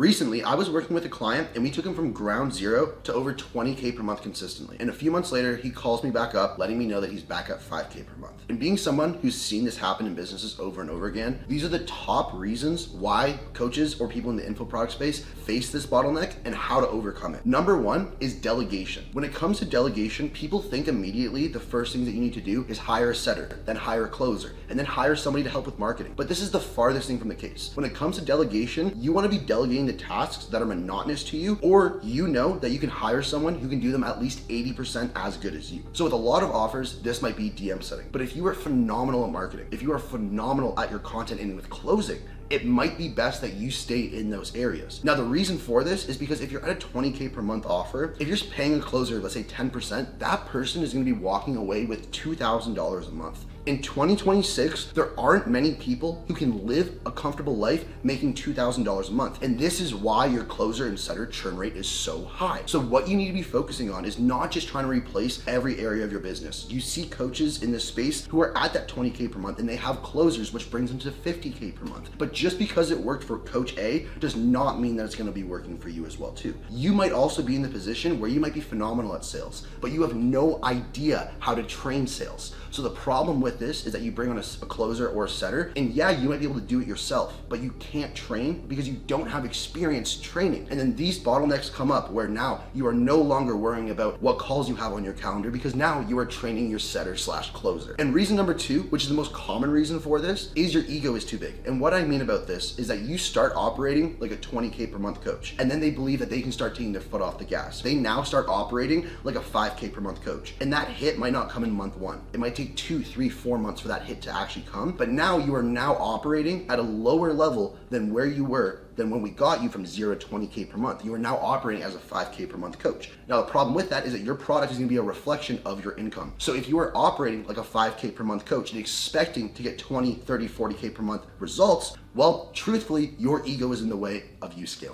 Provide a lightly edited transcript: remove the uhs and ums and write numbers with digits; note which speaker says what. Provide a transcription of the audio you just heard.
Speaker 1: Recently, I was working with a client and we took him from ground zero to over 20K per month consistently. And a few months later, he calls me back up, letting me know that he's back at 5K per month. And being someone who's seen this happen in businesses over and over again, these are the top reasons why coaches or people in the info product space face this bottleneck and how to overcome it. Number one is delegation. When it comes to delegation, people think immediately the first thing that you need to do is hire a setter, then hire a closer, and then hire somebody to help with marketing. But this is the farthest thing from the case. When it comes to delegation, you want to be delegating the tasks that are monotonous to you, or you know that you can hire someone who can do them at least 80% as good as you. So with a lot of offers, this might be DM setting. But if you are phenomenal at marketing, if you are phenomenal at your content and with closing, it might be best that you stay in those areas. Now, the reason for this is because if you're at a 20K per month offer, if you're just paying a closer, let's say 10%, that person is gonna be walking away with $2,000 a month. In 2026, there aren't many people who can live a comfortable life making $2,000 a month. And this is why your closer and setter churn rate is so high. So what you need to be focusing on is not just trying to replace every area of your business. You see coaches in this space who are at that 20K per month and they have closers, which brings them to 50K per month. But just because it worked for coach A does not mean that it's gonna be working for you as well too. You might also be in the position where you might be phenomenal at sales, but you have no idea how to train sales. So the problem with this is that you bring on a closer or a setter, and yeah, you might be able to do it yourself, but you can't train because you don't have experience training. And then these bottlenecks come up where now you are no longer worrying about what calls you have on your calendar because now you are training your setter slash closer. And reason number two, which is the most common reason for this, is your ego is too big. And what I mean about this is that you start operating like a 20K per month coach, and then they believe that they can start taking their foot off the gas. They now start operating like a 5K per month coach. And that hit might not come in month one. It might take 2, 3, 4 months for that hit to actually come. But now you are now operating at a lower level than where you were than when we got you from 0 to 20K per month. You are now operating as a 5K per month coach. Now the problem with that is that your product is gonna be a reflection of your income. So if you are operating like a 5K per month coach and expecting to get 20, 30, 40K per month results, well, truthfully, your ego is in the way of you scaling.